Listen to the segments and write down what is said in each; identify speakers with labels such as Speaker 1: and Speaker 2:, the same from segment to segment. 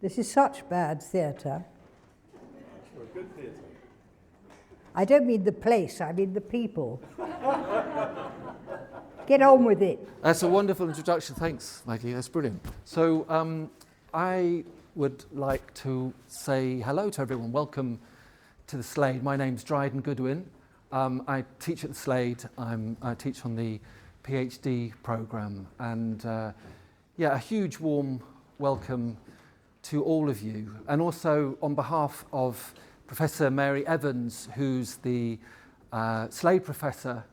Speaker 1: This is such bad theatre.
Speaker 2: We're a good theatre.
Speaker 1: I don't mean the place, I mean the people. Get on with it.
Speaker 3: That's a wonderful introduction. Thanks, Maggie. That's brilliant. So I would like to say hello to everyone. Welcome to the Slade. My name's Dryden Goodwin. I teach at the Slade. I teach on the PhD programme. And a huge warm welcome to all of you. And also on behalf of Professor Mary Evans, who's the Slade Professor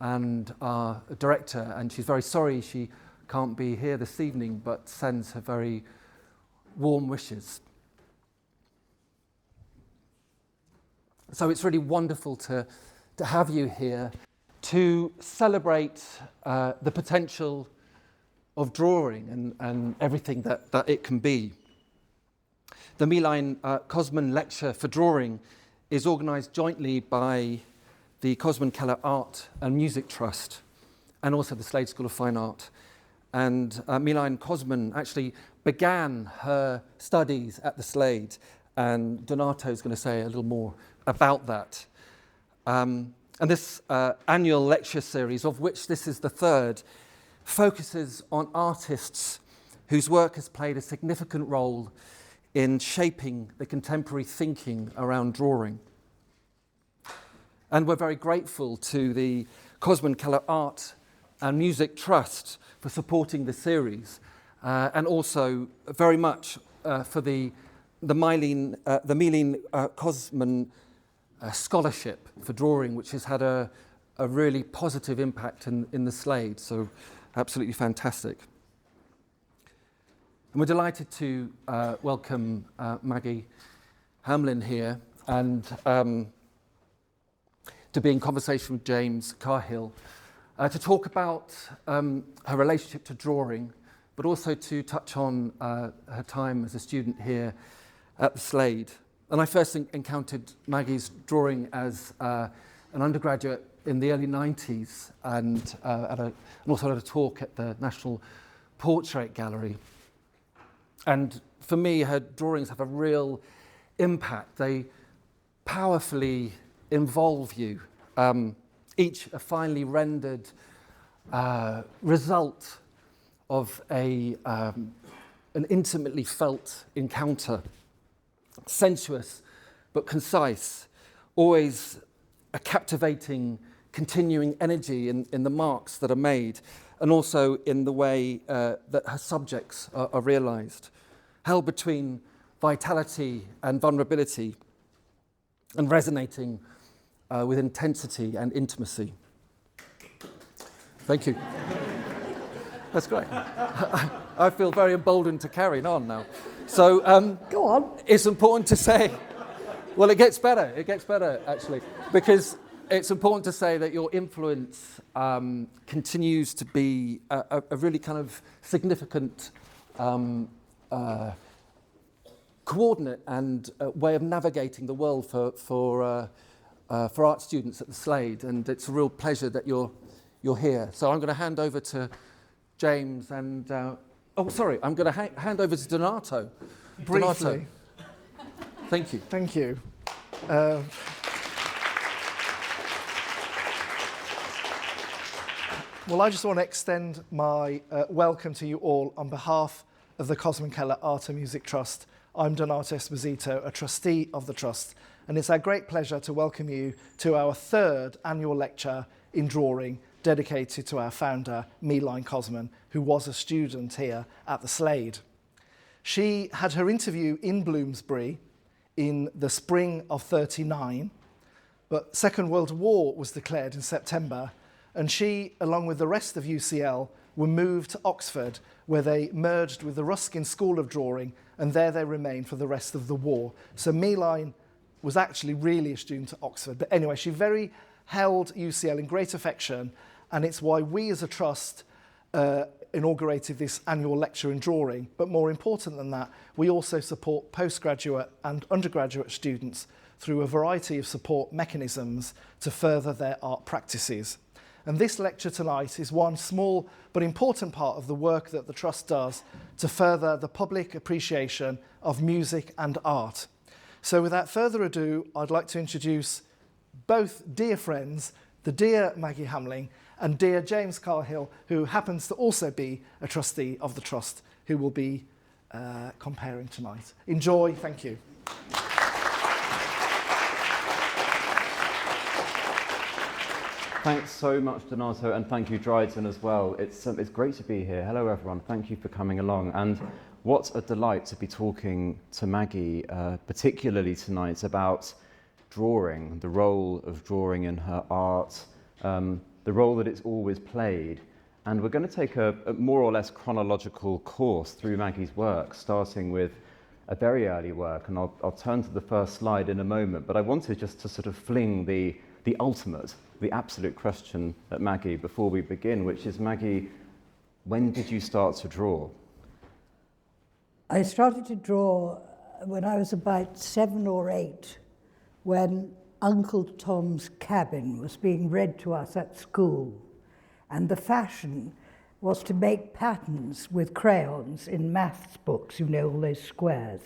Speaker 3: and our director, and she's very sorry she can't be here this evening, but sends her very warm wishes. So it's really wonderful to have you here to celebrate the potential of drawing and everything that it can be. The Milein Cosman Lecture for Drawing is organised jointly by the Cosman Keller Art and Music Trust and also the Slade School of Fine Art. And Milein Cosman actually began her studies at the Slade, and Donato is going to say a little more about that. And this annual lecture series, of which this is the third, focuses on artists whose work has played a significant role in shaping the contemporary thinking around drawing. And we're very grateful to the Cosman Keller Art and Music Trust for supporting the series, and also very much for the Milein Cosman Scholarship for Drawing, which has had a really positive impact in the Slade, so absolutely fantastic. And we're delighted to welcome Maggi Hambling here and to be in conversation with James Cahill to talk about her relationship to drawing, but also to touch on her time as a student here at the Slade. And I first encountered Maggie's drawing as an undergraduate in the early 90s and also at a talk at the National Portrait Gallery. And for me, her drawings have a real impact. They powerfully involve you. Each a finely rendered result of an intimately felt encounter. Sensuous but concise, always a captivating, continuing energy in the marks that are made, and also in the way that her subjects are realised, held between vitality and vulnerability, and resonating with intensity and intimacy. Thank you. That's great. I feel very emboldened to carry on now. So,
Speaker 1: go on.
Speaker 3: It's important to say, well, it gets better actually, because it's important to say that your influence continues to be a really kind of significant coordinate and way of navigating the world for art students at the Slade, and it's a real pleasure that you're here. So I'm going to hand over to James and I'm going to hand over to Donato.
Speaker 4: Briefly.
Speaker 3: Donato. Thank you.
Speaker 4: Thank you. Well, I just want to extend my welcome to you all on behalf of the Cosman Keller Art and Music Trust. I'm Donato Esposito, a trustee of the Trust, and it's our great pleasure to welcome you to our third annual lecture in drawing dedicated to our founder, Milein Cosman, who was a student here at the Slade. She had her interview in Bloomsbury in the spring of '39, but Second World War was declared in September, and she, along with the rest of UCL, were moved to Oxford, where they merged with the Ruskin School of Drawing, and there they remained for the rest of the war. So Milein was actually really a student at Oxford. But anyway, she very held UCL in great affection, and it's why we as a trust inaugurated this annual lecture in drawing. But more important than that, we also support postgraduate and undergraduate students through a variety of support mechanisms to further their art practices. And this lecture tonight is one small but important part of the work that the Trust does to further the public appreciation of music and art. So without further ado, I'd like to introduce both dear friends, the dear Maggi Hambling and dear James Carhill, who happens to also be a trustee of the Trust, who will be comparing tonight. Enjoy, thank you.
Speaker 5: Thanks so much, Donato, and thank you, Dryden, as well. It's great to be here. Hello, everyone. Thank you for coming along. And what a delight to be talking to Maggi, particularly tonight, about drawing, the role of drawing in her art, the role that it's always played. And we're going to take a more or less chronological course through Maggi's work, starting with a very early work, and I'll turn to the first slide in a moment, but I wanted just to sort of fling the ultimate, the absolute question at Maggi before we begin, which is, Maggi, when did you start to draw?
Speaker 1: I started to draw when I was about 7 or 8, when Uncle Tom's Cabin was being read to us at school. And the fashion was to make patterns with crayons in maths books, you know, all those squares.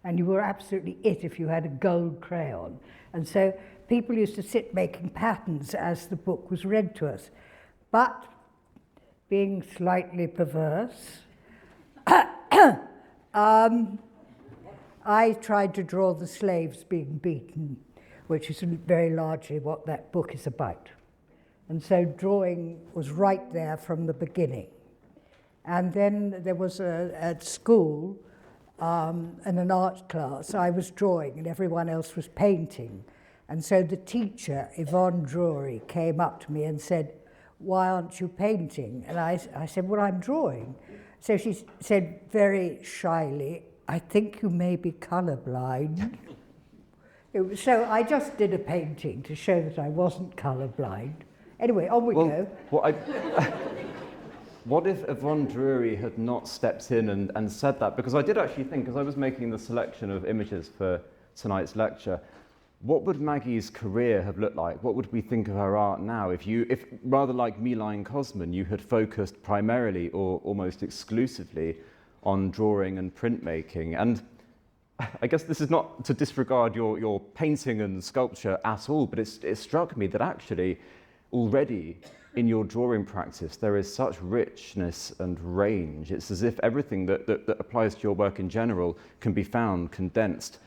Speaker 1: And you were absolutely it if you had a gold crayon. And so people used to sit making patterns as the book was read to us. But being slightly perverse, I tried to draw the slaves being beaten, which is very largely what that book is about. And so drawing was right there from the beginning. And then there was at school, in an art class, I was drawing and everyone else was painting. And so the teacher, Yvonne Drury, came up to me and said, "Why aren't you painting?" And I said, "Well, I'm drawing." So she said very shyly, "I think you may be colourblind." So I just did a painting to show that I wasn't colourblind. Anyway, on we go.
Speaker 5: What if Yvonne Drury had not stepped in and said that? Because I did actually think, as I was making the selection of images for tonight's lecture, what would Maggi's career have looked like? What would we think of her art now if rather like Milein Cosman, you had focused primarily or almost exclusively on drawing and printmaking? And I guess this is not to disregard your painting and sculpture at all, but it struck me that actually already in your drawing practice there is such richness and range. It's as if everything that applies to your work in general can be found condensed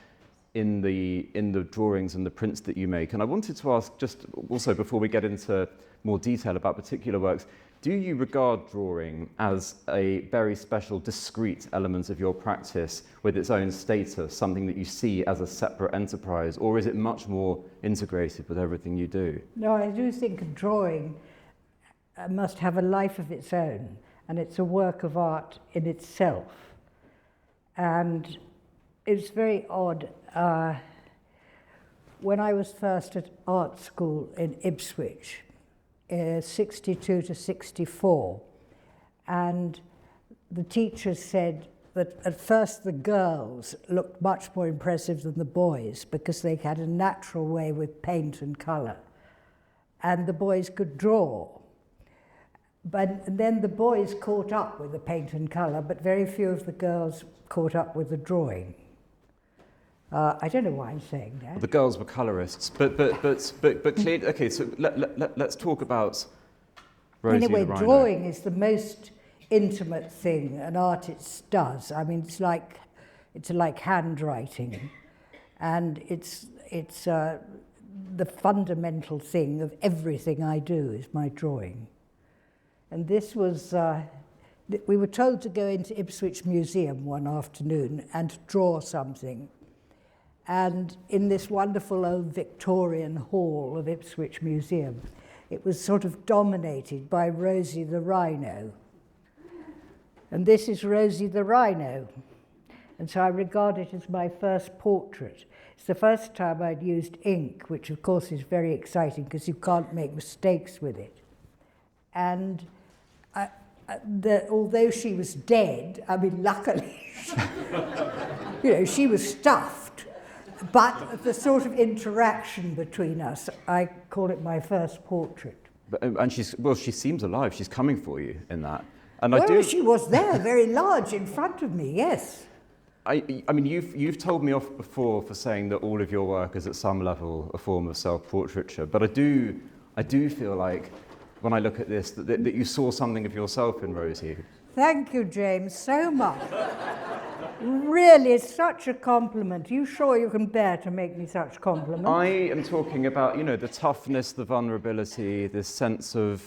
Speaker 5: in the drawings and the prints that you make. And I wanted to ask, just also before we get into more detail about particular works, do you regard drawing as a very special, discrete element of your practice with its own status, something that you see as a separate enterprise, or is it much more integrated with everything you do?
Speaker 1: No, I do think drawing must have a life of its own, and it's a work of art in itself. And it's very odd. When I was first at art school in Ipswich, 62 to 64, and the teachers said that at first the girls looked much more impressive than the boys because they had a natural way with paint and colour, and the boys could draw. But then the boys caught up with the paint and colour, but very few of the girls caught up with the drawing. I don't know why I'm saying that.
Speaker 5: Well, the girls were colourists, but clearly, okay, so let's talk about Rosie
Speaker 1: anyway,
Speaker 5: the Rhino.
Speaker 1: Drawing is the most intimate thing an artist does. I mean, it's like handwriting, and it's the fundamental thing of everything I do is my drawing. And this was, we were told to go into Ipswich Museum one afternoon and to draw something. And in this wonderful old Victorian hall of Ipswich Museum, it was sort of dominated by Rosie the Rhino. And this is Rosie the Rhino. And so I regard it as my first portrait. It's the first time I'd used ink, which of course is very exciting because you can't make mistakes with it. And although she was dead, I mean, luckily, she was stuffed. But the sort of interaction between us, I call it my first portrait.
Speaker 5: And she seems alive. She's coming for you in that. And
Speaker 1: Well, she was there, very large, in front of me, yes.
Speaker 5: I mean, you've told me off before for saying that all of your work is at some level a form of self-portraiture, but I do feel like when I look at this that you saw something of yourself in Rosie.
Speaker 1: Thank you, James, so much. Really, it's such a compliment. Are you sure you can bear to make me such compliments?
Speaker 5: I am talking about, the toughness, the vulnerability, this sense of,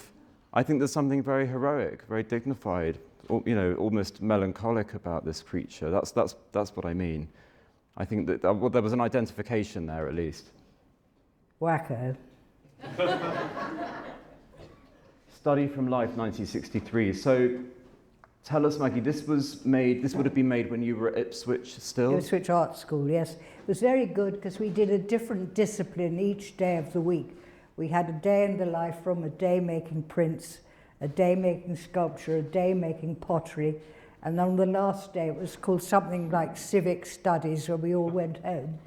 Speaker 5: I think there's something very heroic, very dignified, almost melancholic about this creature. That's what I mean. I think that there was an identification there, at least.
Speaker 1: Wacko.
Speaker 5: Study from Life, 1963. So, tell us, Maggie, this would have been made when you were at Ipswich still?
Speaker 1: Ipswich Art School, yes. It was very good because we did a different discipline each day of the week. We had a day in the life from a day making prints, a day making sculpture, a day making pottery, and on the last day it was called something like civic studies where we all went home.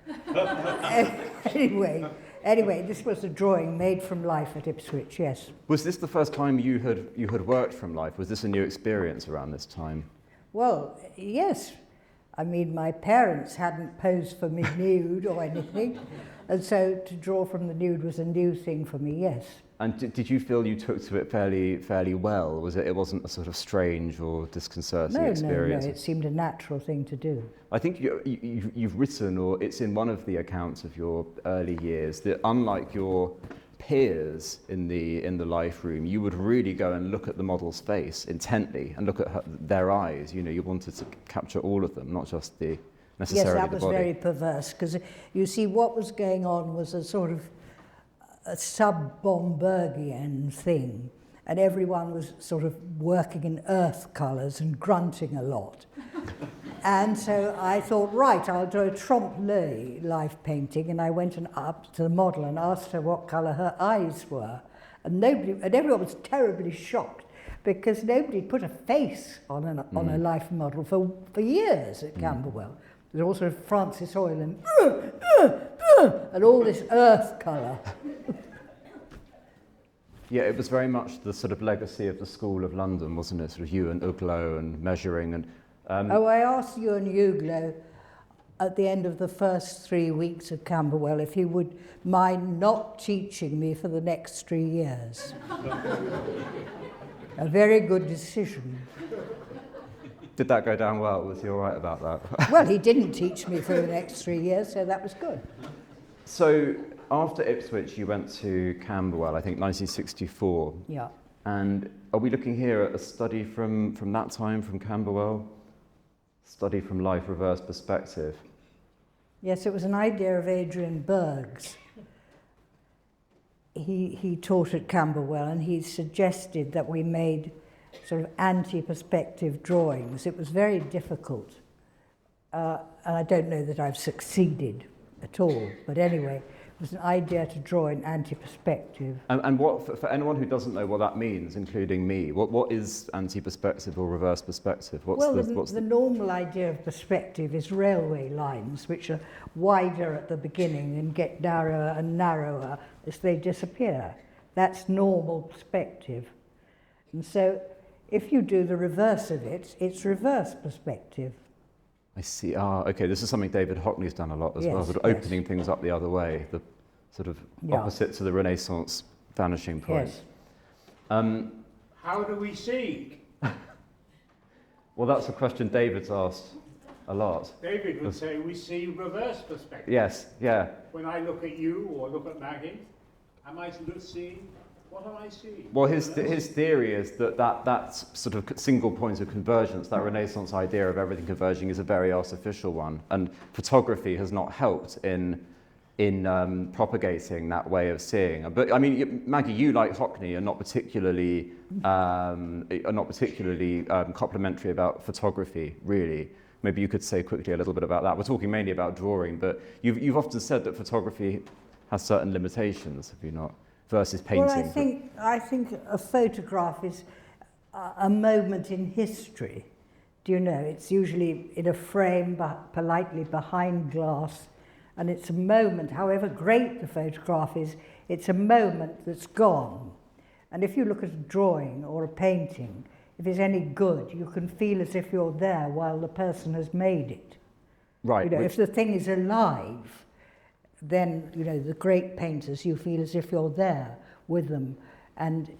Speaker 1: Anyway, this was a drawing made from life at Ipswich, yes.
Speaker 5: Was this the first time you had worked from life? Was this a new experience around this time?
Speaker 1: Well, yes. I mean, my parents hadn't posed for me nude or anything, and so to draw from the nude was a new thing for me, yes.
Speaker 5: And did you feel you took to it fairly well? It wasn't a sort of strange or disconcerting experience?
Speaker 1: No, it seemed a natural thing to do.
Speaker 5: I think you've written, or it's in one of the accounts of your early years, that unlike your peers in the life room, you would really go and look at the model's face intently and look at their eyes. You wanted to capture all of them, not just necessarily the body.
Speaker 1: Yes, that was very perverse, because you see what was going on was a sort of a sub-Bombergian thing, and everyone was sort of working in earth colours and grunting a lot. And so I thought, right, I'll do a trompe-l'oeil life painting, and I went up to the model and asked her what colour her eyes were. And everyone was terribly shocked, because nobody put a face on a life model for years at Camberwell. There was also Francis Hoyle and all this earth colour.
Speaker 5: Yeah, it was very much the sort of legacy of the School of London, wasn't it? Sort of you and Uglo and measuring and...
Speaker 1: I asked you and Uglo at the end of the first 3 weeks of Camberwell if he would mind not teaching me for the next 3 years. A very good decision.
Speaker 5: Did that go down well? Was he all right about that?
Speaker 1: Well, he didn't teach me for the next 3 years, so that was good.
Speaker 5: So after Ipswich, you went to Camberwell, I think 1964.
Speaker 1: Yeah.
Speaker 5: And are we looking here at a study from that time, from Camberwell? Study from life, reverse perspective.
Speaker 1: Yes, it was an idea of Adrian Berg's. He taught at Camberwell, and he suggested that we made sort of anti-perspective drawings. It was very difficult, and I don't know that I've succeeded at all, but anyway, it was an idea to draw in anti-perspective.
Speaker 5: And what, for anyone who doesn't know what that means, including me, what is anti-perspective or reverse perspective? What's
Speaker 1: the normal idea of perspective is railway lines, which are wider at the beginning and get narrower and narrower as they disappear. That's normal perspective. And so if you do the reverse of it, it's reverse perspective.
Speaker 5: I see. Okay, this is something David Hockney's done a lot as well, sort of opening things up the other way, the sort of opposite to the Renaissance vanishing point.
Speaker 1: Yes.
Speaker 2: How do we see?
Speaker 5: Well, that's a question David's asked a lot.
Speaker 2: David would say we see reverse perspective.
Speaker 5: Yes, yeah.
Speaker 2: When I look at you or look at Maggie, am I seeing? What am I seeing?
Speaker 5: Well, his theory is that sort of single point of convergence, that Renaissance idea of everything converging, is a very artificial one, and photography has not helped in propagating that way of seeing. But I mean, Maggie, you like Hockney are not particularly complimentary about photography, really. Maybe you could say quickly a little bit about that. We're talking mainly about drawing, but you've often said that photography has certain limitations, have you not? Versus painting.
Speaker 1: Well, I think a photograph is a moment in history. Do you know? It's usually in a frame, politely behind glass, and it's a moment, however great the photograph is, it's a moment that's gone. And if you look at a drawing or a painting, if it's any good, you can feel as if you're there while the person has made it.
Speaker 5: Right.
Speaker 1: You know, if the thing is alive, then, you know, the great painters, you feel as if you're there with them, and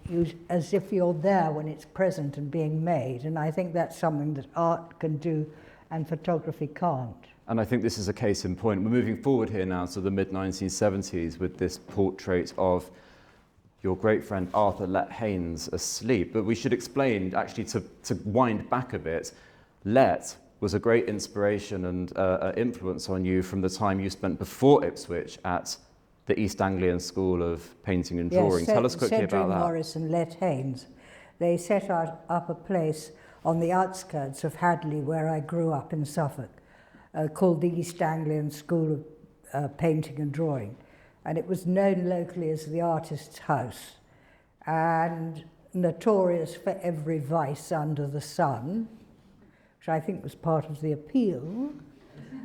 Speaker 1: as if you're there when it's present and being made. And I think that's something that art can do and photography can't.
Speaker 5: And I think this is a case in point. We're moving forward here now to the mid-1970s with this portrait of your great friend Arthur Let Haynes asleep. But we should explain, actually, to wind back a bit, Let was a great inspiration and influence on you from the time you spent before Ipswich at the East Anglian School of Painting and Drawing.
Speaker 1: Yes,
Speaker 5: Tell us quickly
Speaker 1: Cedric
Speaker 5: about that.
Speaker 1: Morris and Let Haynes, they set up a place on the outskirts of Hadley, where I grew up in Suffolk, called the East Anglian School of Painting and Drawing. And it was known locally as the Artist's House, and notorious for every vice under the sun, which I think was part of the appeal.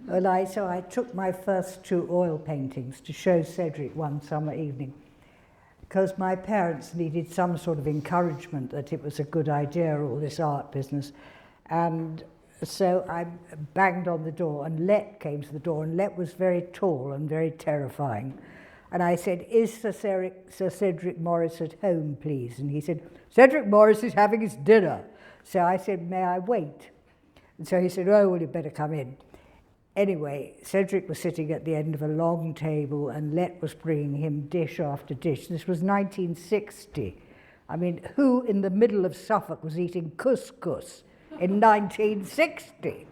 Speaker 1: And so I took my first 2 oil paintings to show Cedric one summer evening, because my parents needed some sort of encouragement that it was a good idea, all this art business. And so I banged on the door, and Let came to the door, and Let was very tall and very terrifying. And I said, "Is Sir Cedric Morris at home, please?" And he said, "Cedric Morris is having his dinner." So I said, "May I wait?" And so he said, "Oh, well, you'd better come in." Anyway, Cedric was sitting at the end of a long table, and Let was bringing him dish after dish. This was 1960. I mean, who in the middle of Suffolk was eating couscous in 1960?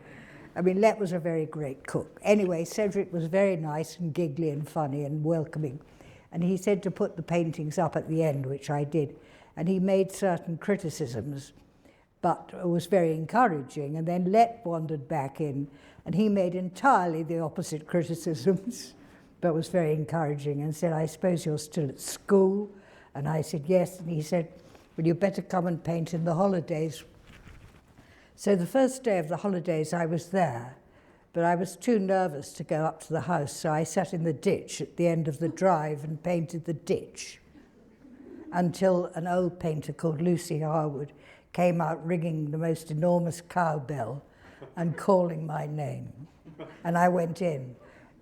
Speaker 1: I mean, Let was a very great cook. Anyway, Cedric was very nice and giggly and funny and welcoming. And he said to put the paintings up at the end, which I did. And he made certain criticisms, but was very encouraging. And then Let wandered back in, and he made entirely the opposite criticisms, but was very encouraging, and said, "I suppose you're still at school?" And I said, "Yes." And he said, "Well, you better come and paint in the holidays." So the first day of the holidays I was there, but I was too nervous to go up to the house, so I sat in the ditch at the end of the drive and painted the ditch until an old painter called Lucy Harwood came out ringing the most enormous cowbell and calling my name. And I went in.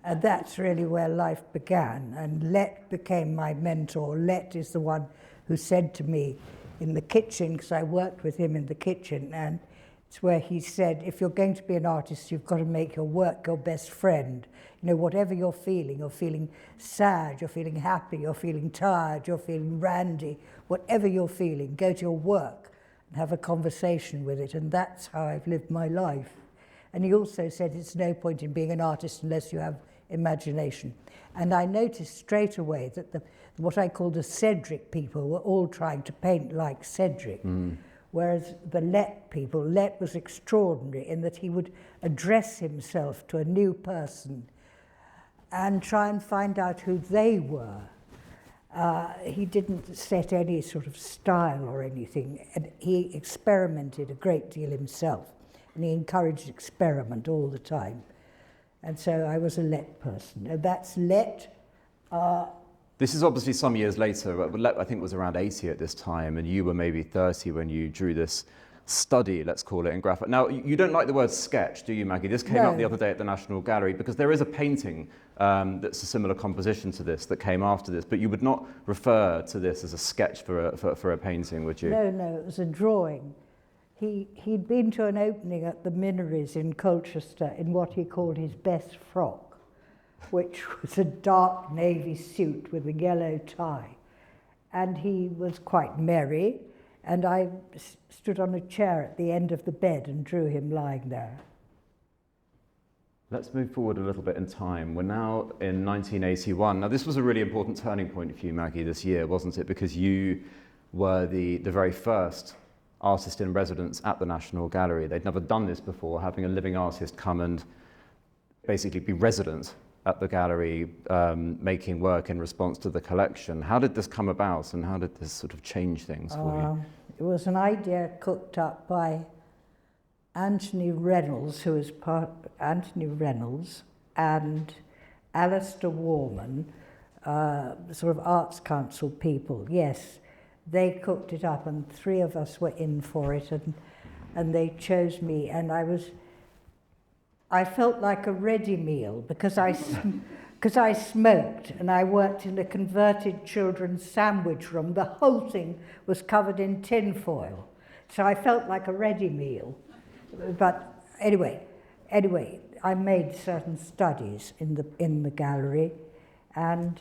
Speaker 1: And that's really where life began. And Let became my mentor. Let is the one who said to me in the kitchen, because I worked with him in the kitchen, and it's where he said, if you're going to be an artist, you've got to make your work your best friend. You know, whatever you're feeling sad, you're feeling happy, you're feeling tired, you're feeling randy, whatever you're feeling, go to your work and have a conversation with it. And that's how I've lived my life. And he also said it's no point in being an artist unless you have imagination. And I noticed straight away that what I call the Cedric people were all trying to paint like Cedric. Whereas the Let people, Let was extraordinary in that he would address himself to a new person and try and find out who they were. He didn't set any sort of style or anything, and he experimented a great deal himself, and he encouraged experiment all the time. And so I was a Let person. And that's Let.
Speaker 5: This is obviously some years later. Let, I think, was around 80 at this time, and you were maybe 30 when you drew this study, let's call it, in graphite. Now, you don't like the word sketch, do you, Maggie? This came up the other day at the National Gallery, because there is a painting that's a similar composition to this that came after this, but you would not refer to this as a sketch for a painting, would you?
Speaker 1: No, it was a drawing. He'd been to an opening at the Minories in Colchester in what he called his best frock, which was a dark navy suit with a yellow tie. And he was quite merry, and I stood on a chair at the end of the bed and drew him lying there.
Speaker 5: Let's move forward a little bit in time. We're now in 1981. Now, this was a really important turning point for you, Maggie, this year, wasn't it? Because you were the very first artist in residence at the National Gallery. They'd never done this before, having a living artist come and basically be resident at the gallery, making work in response to the collection. How did this come about, and how did this sort of change things for you?
Speaker 1: It was an idea cooked up by Anthony Reynolds, who was Anthony Reynolds, and Alistair Warman, sort of Arts Council people, yes. they cooked it up, and 3 of us were in for it, and they chose me, and I felt like a ready meal because I smoked and I worked in a converted children's sandwich room. The whole thing was covered in tin foil, so I felt like a ready meal. But anyway, I made certain studies in the gallery, and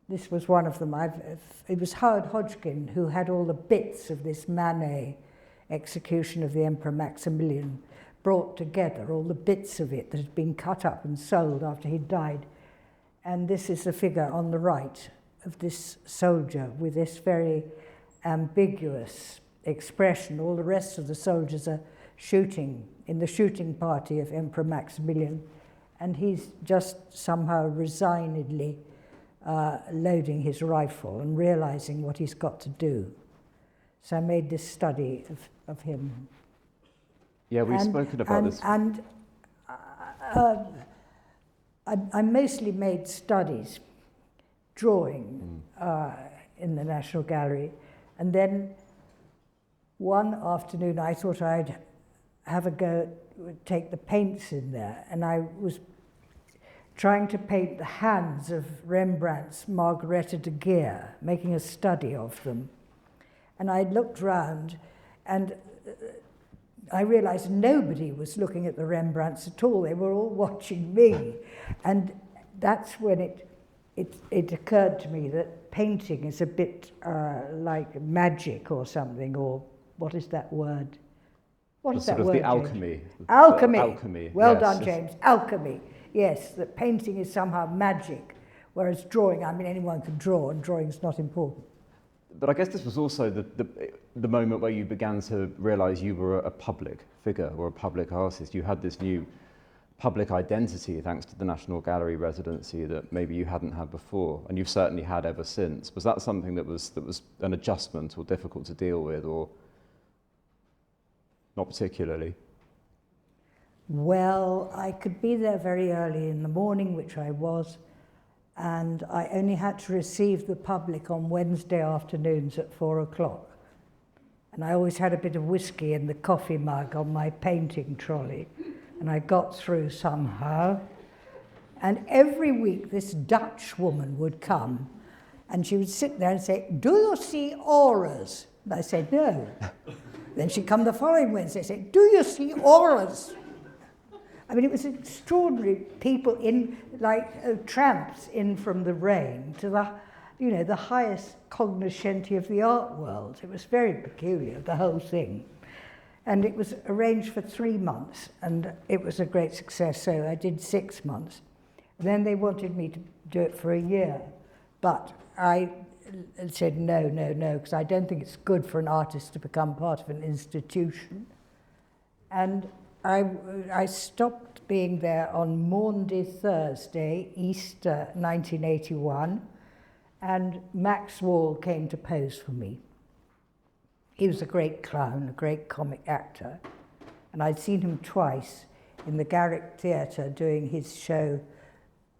Speaker 1: this was one of them. It was Howard Hodgkin who had all the bits of this Manet execution of the Emperor Maximilian brought together, all the bits of it that had been cut up and sold after he'd died. And this is the figure on the right of this soldier with this very ambiguous expression. All the rest of the soldiers are shooting in the shooting party of Emperor Maximilian, and he's just somehow resignedly loading his rifle and realizing what he's got to do. So I made this study of him.
Speaker 5: Yeah, we've spoken about this.
Speaker 1: And I mostly made studies, drawing in the National Gallery. And then one afternoon I thought I'd have a go, take the paints in there. And I was trying to paint the hands of Rembrandt's Margareta de Geer, making a study of them. And I looked round, and I realized nobody was looking at the Rembrandts at all. They were all watching me. And that's when it occurred to me that painting is a bit like magic or something, or what is that word? What is that word,
Speaker 5: The
Speaker 1: James?
Speaker 5: alchemy.
Speaker 1: Alchemy.
Speaker 5: Alchemy.
Speaker 1: Well
Speaker 5: yes.
Speaker 1: done, James. Alchemy. Yes, that painting is somehow magic, whereas drawing, I mean, anyone can draw, and drawing's not important.
Speaker 5: But I guess this was also the moment where you began to realise you were a public figure or a public artist. You had this new public identity thanks to the National Gallery residency that maybe you hadn't had before, and you've certainly had ever since. Was that something that was an adjustment or difficult to deal with, or not particularly?
Speaker 1: Well, I could be there very early in the morning, which I was, and I only had to receive the public on Wednesday afternoons at 4 o'clock. And I always had a bit of whiskey in the coffee mug on my painting trolley, and I got through somehow. And every week this Dutch woman would come, and she would sit there and say, "Do you see auras?" And I said, "No." Then she'd come the following Wednesday and say, "Do you see auras?" I mean, it was extraordinary. People in, like tramps in from the rain to the highest cognoscenti of the art world. It was very peculiar, the whole thing. And it was arranged for 3 months, and it was a great success, so I did 6 months. Then they wanted me to do it for a year, but I said no, because I don't think it's good for an artist to become part of an institution. And I stopped being there on Maundy Thursday, Easter 1981, and Max Wall came to pose for me. He was a great clown, a great comic actor, and I'd seen him twice in the Garrick Theatre doing his show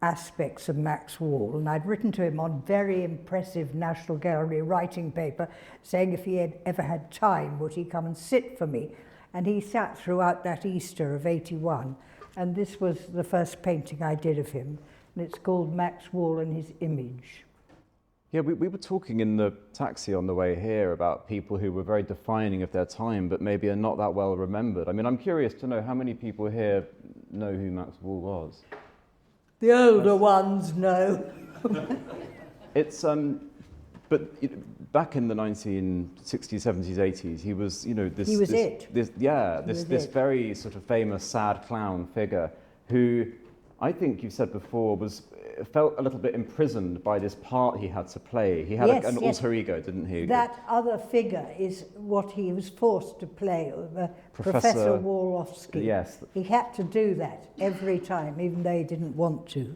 Speaker 1: Aspects of Max Wall, and I'd written to him on very impressive National Gallery writing paper saying if he had ever had time, would he come and sit for me? And he sat throughout that Easter of 81, and this was the first painting I did of him, and it's called Max Wall and His Image.
Speaker 5: Yeah, we were talking in the taxi on the way here about people who were very defining of their time, but maybe are not that well remembered. I mean, I'm curious to know how many people here know who Max Wall was?
Speaker 1: The older ones know.
Speaker 5: It's but back in the 1960s, 70s, 80s, he was, this.
Speaker 1: He was
Speaker 5: this very sort of famous sad clown figure who, I think you said before, felt a little bit imprisoned by this part he had to play. He had an alter ego, didn't he?
Speaker 1: That other figure is what he was forced to play, Professor Warlowski.
Speaker 5: Yes.
Speaker 1: He had to do that every time, even though he didn't want to.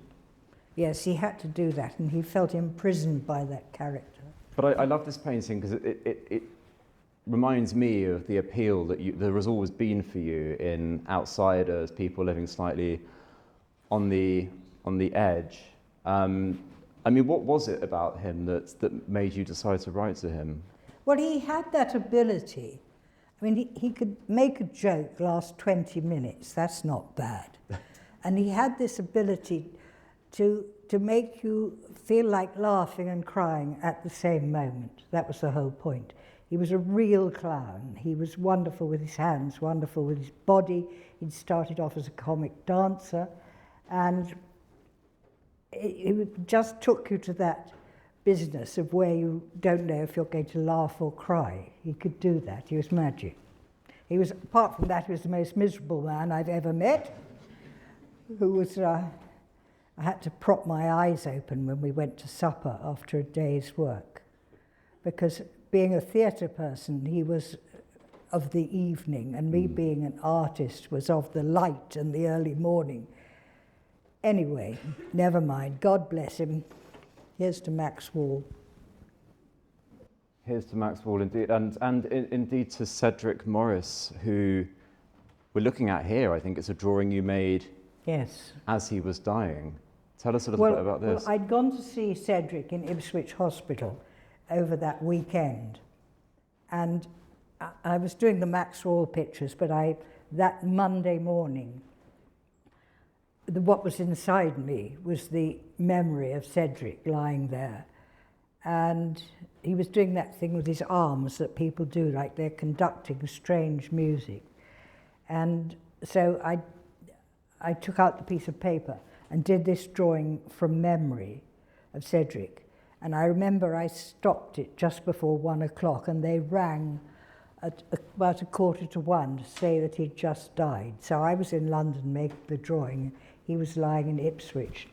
Speaker 1: Yes, he had to do that, and he felt imprisoned by that character.
Speaker 5: But I love this painting because it reminds me of the appeal that there has always been for you in outsiders, people living slightly on the edge. I mean, what was it about him that made you decide to write to him?
Speaker 1: Well, he had that ability. I mean, he could make a joke last 20 minutes. That's not bad. And he had this ability to make you feel like laughing and crying at the same moment. That was the whole point. He was a real clown. He was wonderful with his hands, wonderful with his body. He'd started off as a comic dancer, and it just took you to that business of where you don't know if you're going to laugh or cry. He could do that. He was magic. He was, apart from that, he was the most miserable man I've ever met, who was, I had to prop my eyes open when we went to supper after a day's work, because being a theatre person, he was of the evening, and me being an artist was of the light and the early morning. Anyway, never mind. God bless him. Here's to Max Wall.
Speaker 5: Here's to Max Wall, indeed, and indeed to Cedric Morris, who we're looking at here. I think it's a drawing you made
Speaker 1: Yes.
Speaker 5: as he was dying. Tell us a little bit about this.
Speaker 1: Well, I'd gone to see Cedric in Ipswich Hospital over that weekend, and I was doing the Max Wall pictures, but that Monday morning, what was inside me was the memory of Cedric lying there. And he was doing that thing with his arms that people do, like they're conducting strange music. And so I took out the piece of paper and did this drawing from memory of Cedric. And I remember I stopped it just before 1 o'clock, and they rang at about 1:45 to say that he'd just died. So I was in London making the drawing. He was lying in Ipswich,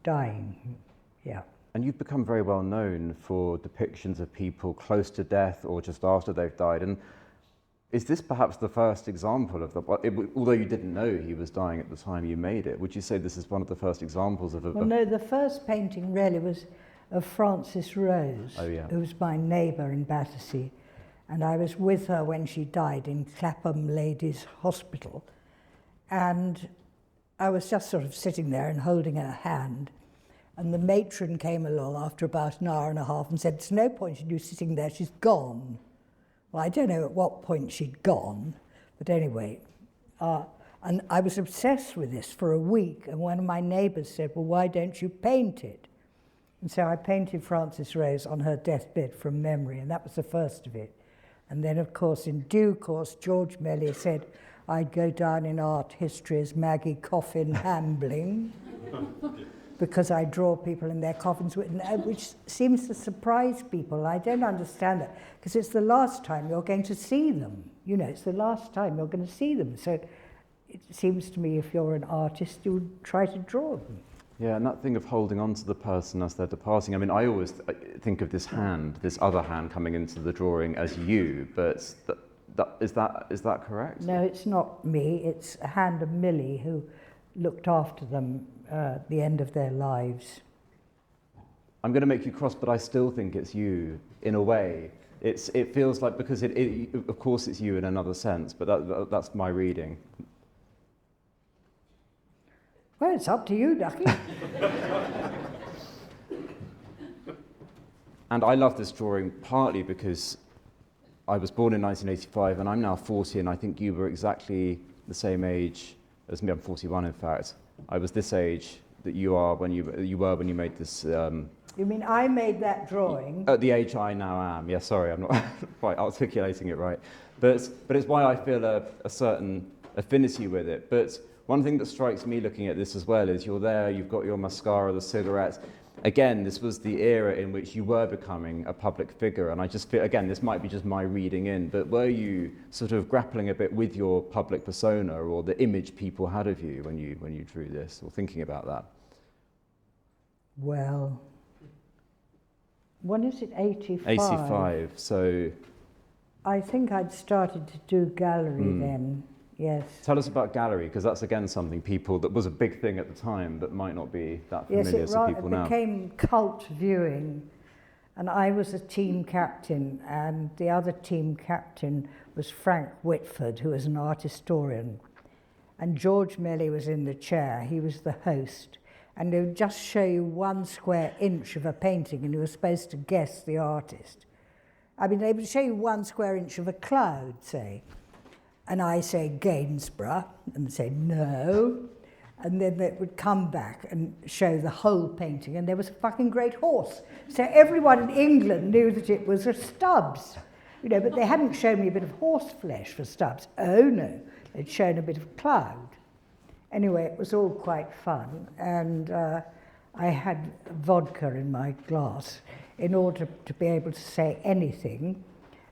Speaker 1: dying. Yeah.
Speaker 5: And you've become very well known for depictions of people close to death or just after they've died. And is this perhaps the first example of although you didn't know he was dying at the time you made it, would you say this is one of the first examples of
Speaker 1: Well, no, the first painting really was of Frances Rose, who was my neighbour in Battersea. And I was with her when she died in Clapham Ladies Hospital. And I was just sort of sitting there and holding her hand. And the matron came along after about an hour and a half and said, "There's no point in you sitting there, she's gone." Well, I don't know at what point she'd gone, but anyway. And I was obsessed with this for a week, and one of my neighbours said, "Well, why don't you paint it?" And so I painted Frances Rose on her deathbed from memory, and that was the first of it. And then, of course, in due course, George Melly said I'd go down in art history as Maggi Coffin Hambling, because I draw people in their coffins, which seems to surprise people. I don't understand that, because it's the last time you're going to see them. You know, it's the last time you're going to see them. So it seems to me if you're an artist, you would try to draw them.
Speaker 5: Yeah, and that thing of holding on to the person as they're departing. I mean, I always think of this hand, this other hand coming into the drawing as you, but is that correct?
Speaker 1: No, it's not me. It's a hand of Millie, who looked after them at the end of their lives.
Speaker 5: I'm going to make you cross, but I still think it's you, in a way. It feels like, because of course it's you in another sense, but that's my reading.
Speaker 1: Well, it's up to you, Ducky.
Speaker 5: And I love this drawing partly because I was born in 1985 and I'm now 40, and I think you were exactly the same age as me. I'm 41, in fact. I was this age that you are when you were when you made this.
Speaker 1: You mean I made that drawing?
Speaker 5: At the age I now am. Yeah, sorry, I'm not quite articulating it right. But it's why I feel a certain affinity with it. But one thing that strikes me looking at this as well is you're there, you've got your mascara, the cigarettes. Again, this was the era in which you were becoming a public figure, and I just feel, again, this might be just my reading in, but were you sort of grappling a bit with your public persona or the image people had of you when you drew this, or thinking about that?
Speaker 1: Well, when is it, 85?
Speaker 5: 85, so...
Speaker 1: I think I'd started to do gallery then, yes.
Speaker 5: Tell us about gallery, because that's again something that was a big thing at the time, but might not be that familiar to people now.
Speaker 1: It became cult viewing, and I was a team captain, and the other team captain was Frank Whitford, who was an art historian. And George Melly was in the chair, he was the host. and they would just show you 1 square inch of a painting and you were supposed to guess the artist. I mean, they would show you 1 square inch of a cloud, say, and I say Gainsborough, and say no, and then they would come back and show the whole painting, and there was a fucking great horse. So everyone in England knew that it was a Stubbs, you know, but they hadn't shown me a bit of horse flesh for Stubbs. Oh no, they'd shown a bit of cloud. Anyway, it was all quite fun, and I had vodka in my glass in order to be able to say anything,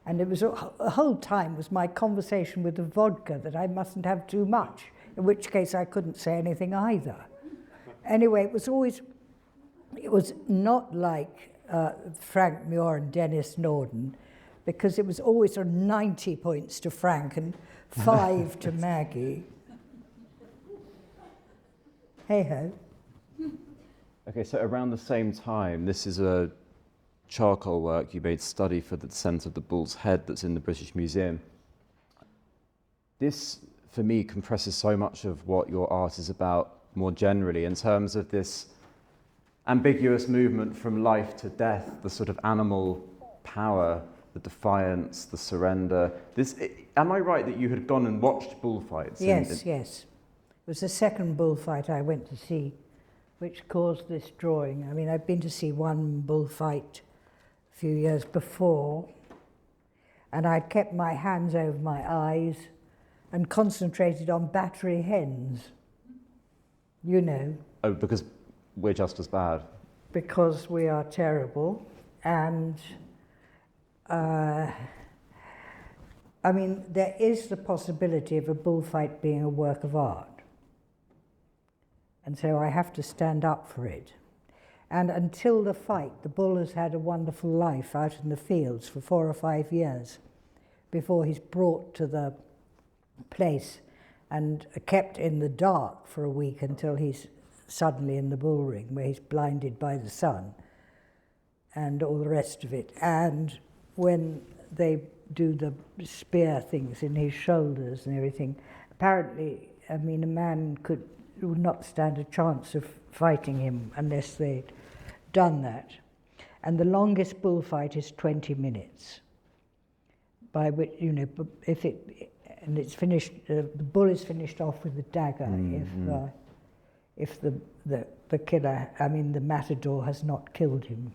Speaker 1: and it was the whole time was my conversation with the vodka that I mustn't have too much, in which case I couldn't say anything either. Anyway, it was not like Frank Muir and Dennis Norden, because it was always sort of 90 points to Frank and 5 to Maggie. Hey-ho.
Speaker 5: Okay, so around the same time, this is a charcoal work you made, Study for the Descent of the Bull's Head, that's in the British Museum. This, for me, compresses so much of what your art is about more generally, in terms of this ambiguous movement from life to death, the sort of animal power, the defiance, the surrender. Am I right that you had gone and watched bullfights?
Speaker 1: Yes, yes. It was the second bullfight I went to see, which caused this drawing. I mean, I'd been to see one bullfight a few years before, and I'd kept my hands over my eyes and concentrated on battery hens, you know.
Speaker 5: Oh, because we're just as bad.
Speaker 1: Because we are terrible, and I mean, there is the possibility of a bullfight being a work of art. And so I have to stand up for it. And until the fight, the bull has had a wonderful life out in the fields for 4 or 5 years before he's brought to the place and kept in the dark for a week until he's suddenly in the bull ring, where he's blinded by the sun and all the rest of it. And when they do the spear things in his shoulders and everything, apparently, I mean, a man would not stand a chance of fighting him unless they'd done that. And the longest bullfight is 20 minutes, by which, you know, and it's finished, the bull is finished off with a dagger if the killer, I mean, the matador has not killed him.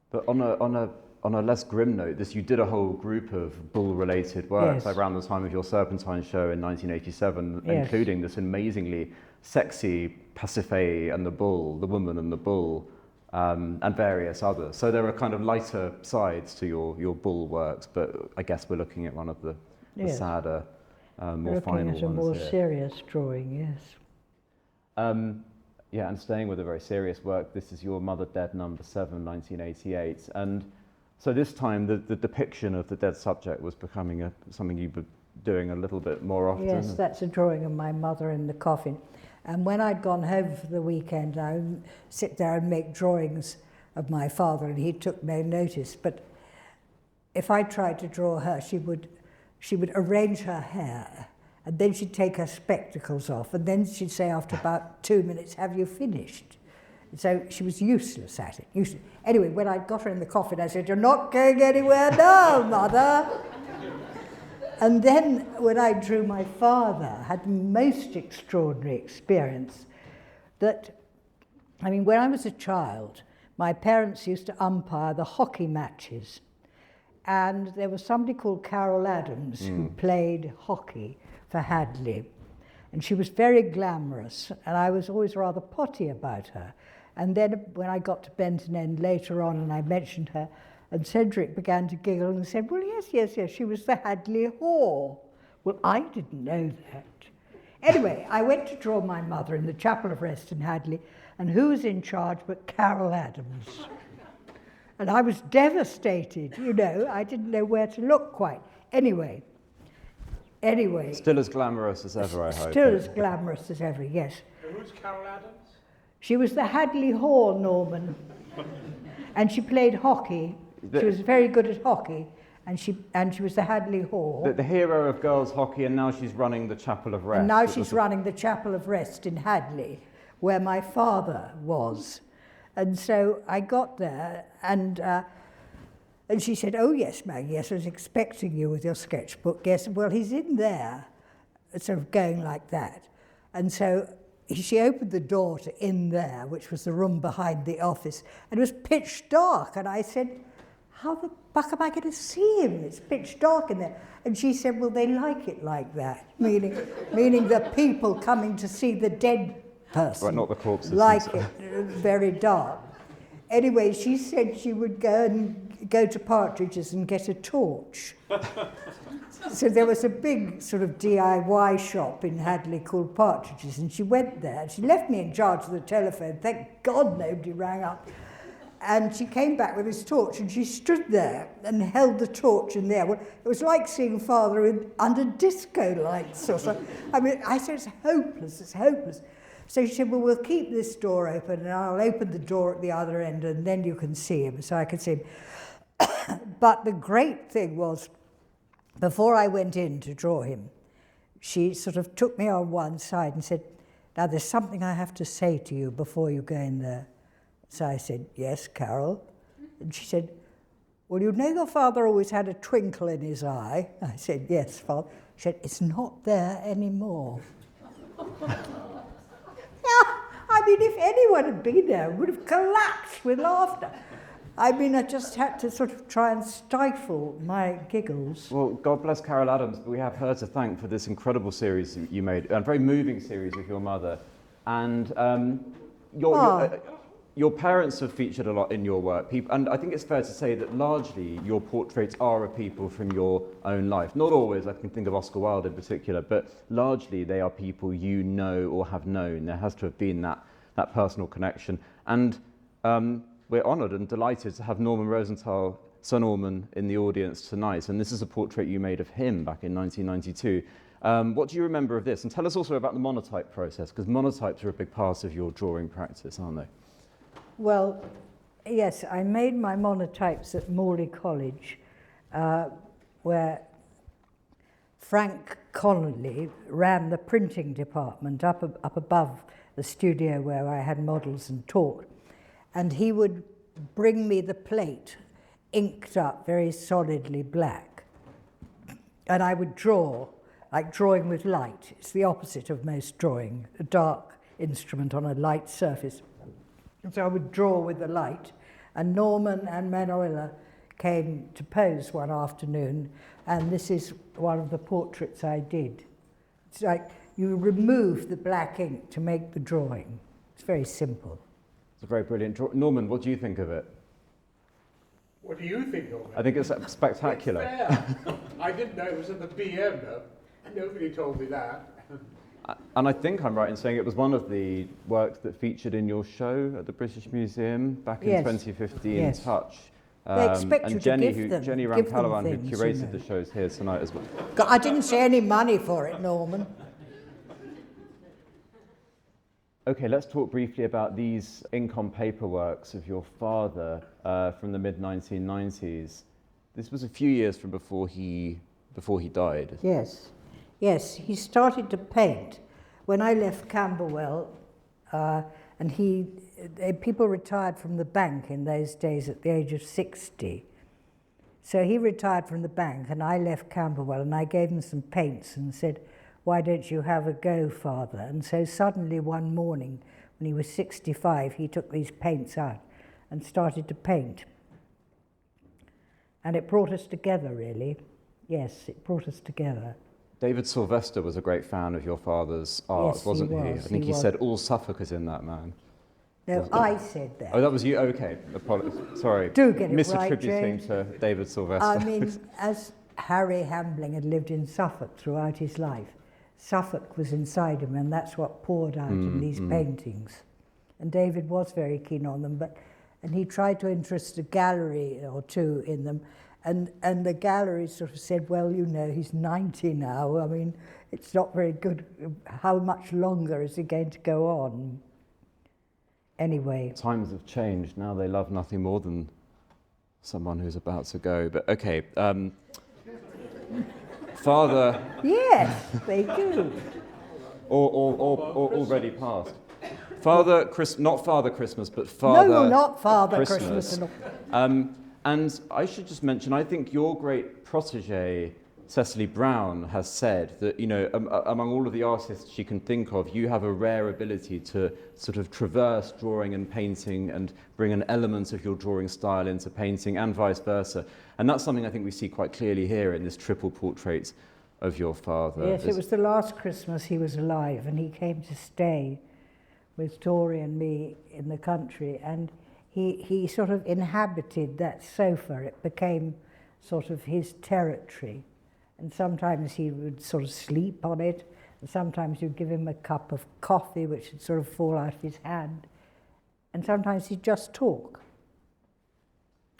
Speaker 5: But on a less grim note, you did a whole group of bull-related works,
Speaker 1: Yes.
Speaker 5: around the time of your Serpentine show in 1987,
Speaker 1: Yes.
Speaker 5: including this amazingly sexy Pasiphae and the bull, the woman and the bull, and various others. So there are kind of lighter sides to your bull works, but I guess we're looking at one of the
Speaker 1: Yes.
Speaker 5: sadder, more
Speaker 1: Looking
Speaker 5: final
Speaker 1: at a
Speaker 5: ones
Speaker 1: more
Speaker 5: here.
Speaker 1: serious drawing, yes.
Speaker 5: Yeah, and staying with a very serious work, this is Your Mother Dead, number 7, 1988. And so this time the depiction of the dead subject was becoming something you were doing a little bit more often.
Speaker 1: Yes, that's a drawing of my mother in the coffin. And when I'd gone home for the weekend, I would sit there and make drawings of my father, and he took no notice. But if I tried to draw her, she would arrange her hair, and then she'd take her spectacles off, and then she'd say after about 2 minutes, "Have you finished?" So she was useless at it. Useless. Anyway, when I got her in the coffin, I said, "You're not going anywhere now, Mother." And then when I drew my father, I had the most extraordinary experience that, I mean, when I was a child, my parents used to umpire the hockey matches. And there was somebody called Carol Adams who played hockey for Hadley. And she was very glamorous, and I was always rather potty about her. And then when I got to Benton End later on and I mentioned her, and Cedric began to giggle and said, "Well, yes, she was the Hadley whore." Well, I didn't know that. Anyway, I went to draw my mother in the Chapel of Rest in Hadley, and who was in charge but Carol Adams? And I was devastated, you know. I didn't know where to look quite. Anyway.
Speaker 5: Still as glamorous as ever, I hope.
Speaker 1: Still as glamorous as ever, yes.
Speaker 2: Who's Carol Adams?
Speaker 1: She was the Hadley whore, Norman. And she played hockey. She was very good at hockey, and she was the Hadley whore.
Speaker 5: The hero of girls' hockey, and now she's running the Chapel of Rest.
Speaker 1: And now she's running the Chapel of Rest in Hadley, where my father was. And so I got there, and she said, "Oh yes, Maggie, yes, I was expecting you with your sketchbook. Yes, well, he's in there," sort of going like that. And so she opened the door to in there, which was the room behind the office, and it was pitch dark. And I said, "How the fuck am I going to see him? It's pitch dark in there." And she said, "Well, they like it like that," meaning the people coming to see the dead person.
Speaker 5: Right, not the corpses.
Speaker 1: Like it very dark. Anyway, she said she would go to Partridge's and get a torch. So there was a big sort of DIY shop in Hadley called Partridge's, and she went there. She left me in charge of the telephone. Thank God nobody rang up. And she came back with this torch, and she stood there and held the torch in there. Well, it was like seeing Father under disco lights or something. I mean, I said, it's hopeless. So she said, "Well, we'll keep this door open, and I'll open the door at the other end, and then you can see him." So I could see him. But the great thing was, before I went in to draw him, she sort of took me on one side and said, "Now, there's something I have to say to you before you go in there." So I said, "Yes, Carol." And she said, "Well, you know your father always had a twinkle in his eye." I said, "Yes, Father." She said, "It's not there anymore." I mean, if anyone had been there, it would have collapsed with laughter. I mean, I just had to sort of try and stifle my giggles.
Speaker 5: Well, God bless Carol Adams, but we have her to thank for this incredible series you made, a very moving series with your mother. And your parents have featured a lot in your work, and I think it's fair to say that largely your portraits are of people from your own life. Not always, I can think of Oscar Wilde in particular, but largely they are people you know or have known. There has to have been that personal connection. And we're honoured and delighted to have Norman Rosenthal, Sir Norman, in the audience tonight. And this is a portrait you made of him back in 1992. What do you remember of this? And tell us also about the monotype process, because monotypes are a big part of your drawing practice, aren't they?
Speaker 1: Well, yes, I made my monotypes at Morley College, where Frank Connolly ran the printing department up above the studio where I had models and taught. And he would bring me the plate, inked up very solidly black. And I would draw, like drawing with light. It's the opposite of most drawing, a dark instrument on a light surface. And so I would draw with the light, and Norman and Manuela came to pose one afternoon, and this is one of the portraits I did. It's like you remove the black ink to make the drawing. It's very simple.
Speaker 5: It's a very brilliant drawing. Norman, what do you think of it?
Speaker 2: What do you think of it?
Speaker 5: I think it's spectacular.
Speaker 2: It's fair. I didn't know it was at the BM, though. Nobody told me that.
Speaker 5: And I think I'm right in saying it was one of the works that featured in your show at the British Museum back in 2015,
Speaker 1: Yes.
Speaker 5: Touch.
Speaker 1: They expect you
Speaker 5: and
Speaker 1: to
Speaker 5: Jenny,
Speaker 1: give them
Speaker 5: Jenny
Speaker 1: things,
Speaker 5: Ramkalawan, who
Speaker 1: you
Speaker 5: curated
Speaker 1: know.
Speaker 5: the shows here tonight as well.
Speaker 1: God, I didn't say any money for it, Norman.
Speaker 5: Okay, let's talk briefly about these ink on paper works of your father from the mid-1990s. This was a few years from before he died.
Speaker 1: Yes, he started to paint when I left Camberwell, and people retired from the bank in those days at the age of 60. So he retired from the bank, and I left Camberwell, and I gave him some paints and said, "Why don't you have a go, Father?" And so suddenly one morning, when he was 65, he took these paints out and started to paint. And it brought us together, really. Yes, it brought us together.
Speaker 5: David Sylvester was a great fan of your father's art,
Speaker 1: Yes,
Speaker 5: wasn't he?
Speaker 1: he
Speaker 5: I
Speaker 1: was,
Speaker 5: think
Speaker 1: he
Speaker 5: he
Speaker 1: was.
Speaker 5: said all Suffolk is in that man.
Speaker 1: No, I said that.
Speaker 5: Oh, that was you? Okay. Sorry.
Speaker 1: Do get it right,
Speaker 5: Misattributing
Speaker 1: James.
Speaker 5: to David Sylvester.
Speaker 1: I mean, as Harry Hambling had lived in Suffolk throughout his life, Suffolk was inside him, and that's what poured out in these paintings. And David was very keen on them, and he tried to interest a gallery or two in them, and the gallery sort of said, "Well, you know, he's 90 now. I mean, it's not very good. How much longer is he going to go on?" Anyway.
Speaker 5: Times have changed. Now they love nothing more than someone who's about to go. But okay, Father.
Speaker 1: Yes, they do.
Speaker 5: Or already passed. Not Father Christmas, but Father
Speaker 1: No, not Father Christmas.
Speaker 5: And I should just mention, I think your great protégé, Cecily Brown, has said that, you know, among all of the artists she can think of, you have a rare ability to sort of traverse drawing and painting and bring an element of your drawing style into painting and vice versa. And that's something I think we see quite clearly here in this triple portrait of your father.
Speaker 1: Yes, it was the last Christmas he was alive, and he came to stay with Tori and me in the country, and he sort of inhabited that sofa. It became sort of his territory. And sometimes he would sort of sleep on it, and sometimes you'd give him a cup of coffee which would sort of fall out of his hand, and sometimes he'd just talk.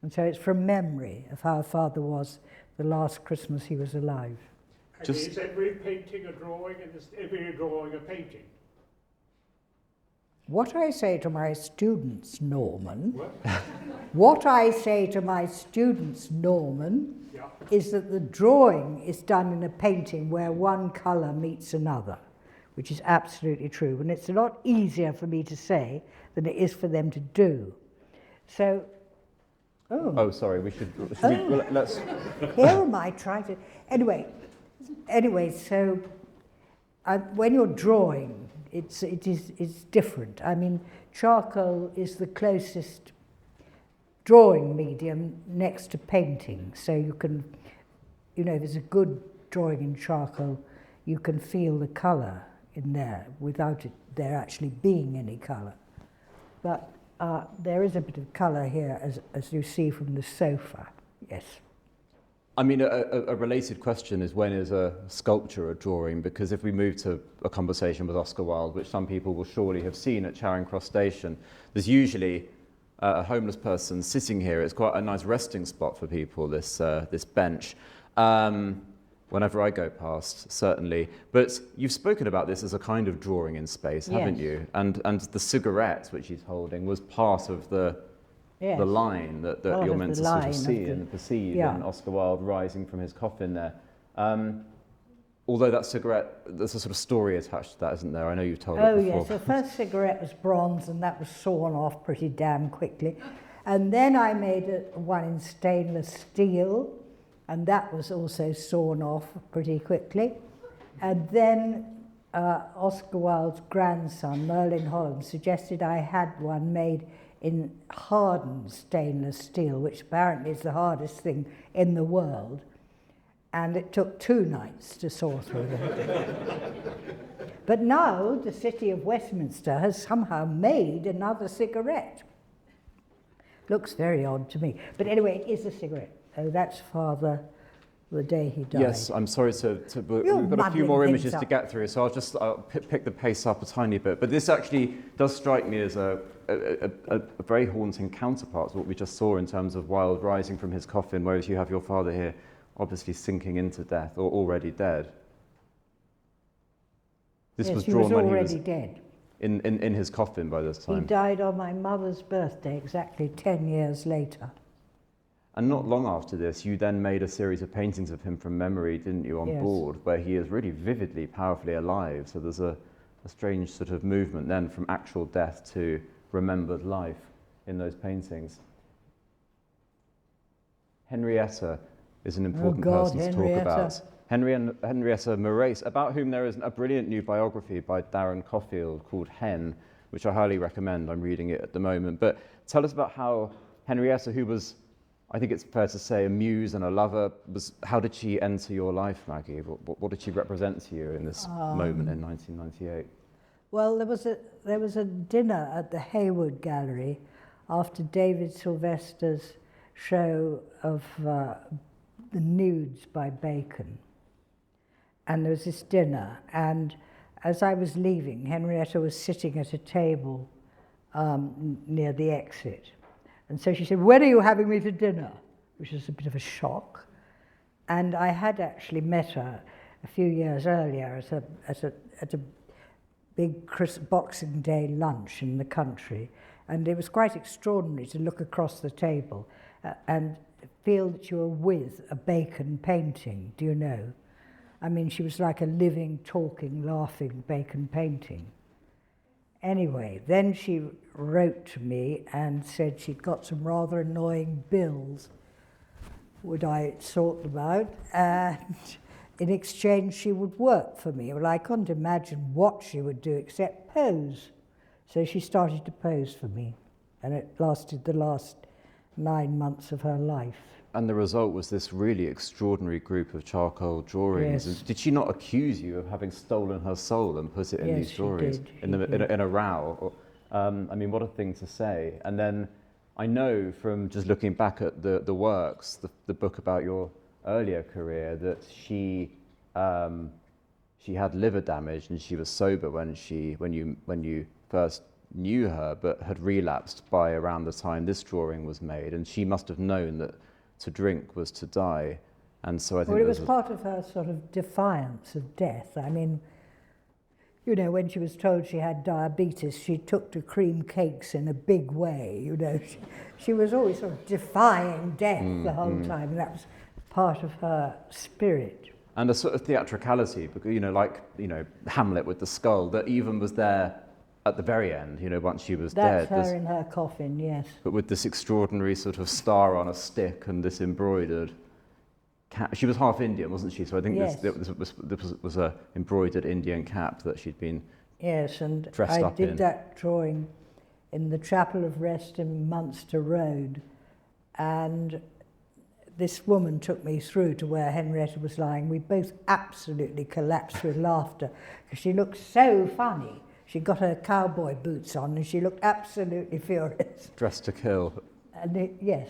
Speaker 1: And so it's from memory of how Father was the last Christmas he was alive.
Speaker 2: And is every painting a drawing, and is every drawing a painting?
Speaker 1: What I say to my students, Norman,
Speaker 2: What?
Speaker 1: what I say to my students, Norman,
Speaker 2: Yeah.
Speaker 1: is that the drawing is done in a painting where one colour meets another, which is absolutely true. And it's a lot easier for me to say than it is for them to do. So,
Speaker 5: Oh, sorry, let's...
Speaker 1: here am I trying to... Anyway, so when you're drawing, it's different. I mean, charcoal is the closest drawing medium next to painting. So you can, you know, there's a good drawing in charcoal, you can feel the colour in there without there actually being any colour. But there is a bit of colour here, as you see from the sofa, yes.
Speaker 5: I mean, a related question is, when is a sculpture a drawing? Because if we move to a conversation with Oscar Wilde, which some people will surely have seen at Charing Cross Station, there's usually a homeless person sitting here. It's quite a nice resting spot for people, this bench, whenever I go past, certainly. But you've spoken about this as a kind of drawing in space, haven't you? And the cigarette, which he's holding, was part of the line that you're meant to sort of see and perceive in Oscar Wilde rising from his coffin there. Although that cigarette, there's a sort of story attached to that, isn't there? I know you've told it before.
Speaker 1: Oh yes, the first cigarette was bronze, and that was sawn off pretty damn quickly. And then I made one in stainless steel, and that was also sawn off pretty quickly. And then Oscar Wilde's grandson, Merlin Holland, suggested I had one made in hardened stainless steel, which apparently is the hardest thing in the world. And it took 2 nights to saw through them. But now the city of Westminster has somehow made another cigarette. Looks very odd to me. But anyway, it is a cigarette. Oh, that's Father the day he died.
Speaker 5: Yes, I'm sorry we've got a few more images to get through, so I'll pick the pace up a tiny bit. But this actually does strike me as a very haunting counterpart to what we just saw in terms of Wilde rising from his coffin, whereas you have your father here obviously sinking into death, or already dead. This was drawn when he was
Speaker 1: dead.
Speaker 5: In his coffin by this time.
Speaker 1: He died on my mother's birthday, exactly 10 years later.
Speaker 5: And not long after this, you then made a series of paintings of him from memory, didn't you, on board, where he is really vividly, powerfully alive. So there's a strange sort of movement then from actual death to remembered life in those paintings. Henrietta is an important person to talk about. Henrietta Morace, about whom there is a brilliant new biography by Darren Caulfield called Hen, which I highly recommend. I'm reading it at the moment. But tell us about how Henrietta, who was, I think it's fair to say, a muse and a lover, how did she enter your life, Maggie? What did she represent to you in this moment in 1998?
Speaker 1: Well, there was a dinner at the Hayward Gallery after David Sylvester's show of the nudes by Bacon. And there was this dinner, and as I was leaving, Henrietta was sitting at a table near the exit. And so she said, "When are you having me to dinner?" Which was a bit of a shock. And I had actually met her a few years earlier at a big Boxing Day lunch in the country. And it was quite extraordinary to look across the table and feel that you were with a Bacon painting, do you know? I mean, she was like a living, talking, laughing Bacon painting. Anyway, then she wrote to me and said she'd got some rather annoying bills. Would I sort them out? And in exchange, she would work for me. Well, I couldn't imagine what she would do except pose. So she started to pose for me, and it lasted the last 9 months of her life.
Speaker 5: And the result was this really extraordinary group of charcoal drawings.
Speaker 1: Yes.
Speaker 5: And did she not accuse you of having stolen her soul and put it in
Speaker 1: Yes,
Speaker 5: these drawings?
Speaker 1: she did.
Speaker 5: In a row? Or, I mean, what a thing to say. And then I know from just looking back at the works, the book about your earlier career, that she had liver damage and she was sober when you first knew her, but had relapsed by around the time this drawing was made. And she must have known that to drink was to die. And so I think
Speaker 1: Well, it was part of her sort of defiance of death. I mean, you know, when she was told she had diabetes, she took to cream cakes in a big way, you know. She was always sort of defying death the whole time, and that was part of her spirit.
Speaker 5: And a sort of theatricality, because, you know, like, you know, Hamlet with the skull, that even was there at the very end, you know, once she was
Speaker 1: That's
Speaker 5: dead.
Speaker 1: her in her coffin, yes.
Speaker 5: But with this extraordinary sort of star on a stick and this embroidered cap. She was half Indian, wasn't she? So I think
Speaker 1: Yes.
Speaker 5: this was a embroidered Indian cap that she'd been
Speaker 1: Yes, and
Speaker 5: dressed
Speaker 1: I
Speaker 5: up
Speaker 1: did
Speaker 5: in.
Speaker 1: that drawing in the Chapel of Rest in Munster Road, and this woman took me through to where Henrietta was lying. We both absolutely collapsed with laughter because she looked so funny. She got her cowboy boots on and she looked absolutely furious.
Speaker 5: Dressed to kill.
Speaker 1: And yes,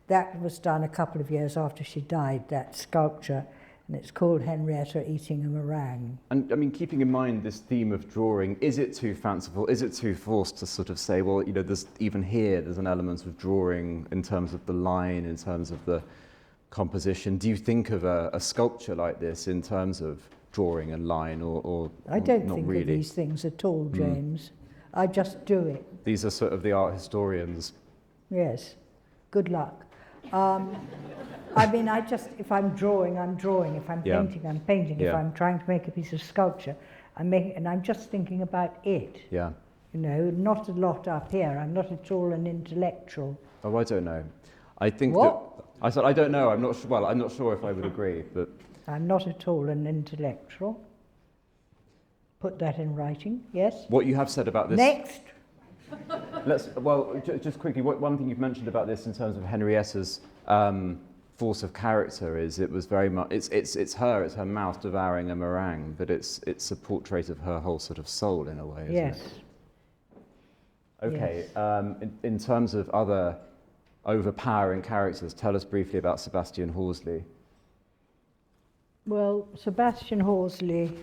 Speaker 1: that was done a couple of years after she died, that sculpture, and it's called Henrietta Eating a Meringue.
Speaker 5: And I mean, keeping in mind this theme of drawing, is it too fanciful? Is it too forced to sort of say, well, you know, there's even here, there's an element of drawing in terms of the line, in terms of the composition. Do you think of a sculpture like this in terms of drawing and line, or
Speaker 1: I don't
Speaker 5: not
Speaker 1: think
Speaker 5: really?
Speaker 1: of these things at all, James. I just do it.
Speaker 5: These are sort of the art historians.
Speaker 1: Yes. Good luck. I mean, if I'm drawing, I'm drawing. If I'm
Speaker 5: Yeah.
Speaker 1: painting, I'm painting. If
Speaker 5: Yeah.
Speaker 1: I'm trying to make a piece of sculpture, and I'm just thinking about it.
Speaker 5: Yeah.
Speaker 1: You know, not a lot up here. I'm not at all an intellectual.
Speaker 5: Oh, I don't know. I think
Speaker 1: What?
Speaker 5: that I said I don't know. I'm not sure. Well, I'm not sure if I would agree, but
Speaker 1: I'm not at all an intellectual. Put that in writing, yes?
Speaker 5: what you have said about this.
Speaker 1: Next.
Speaker 5: Just quickly, one thing you've mentioned about this in terms of Henrietta's force of character is it was very much it's her mouth devouring a meringue, but it's a portrait of her whole sort of soul in a way, isn't
Speaker 1: Yes.
Speaker 5: it? Okay. In terms of other overpowering characters, tell us briefly about Sebastian Horsley.
Speaker 1: Well, Sebastian Horsley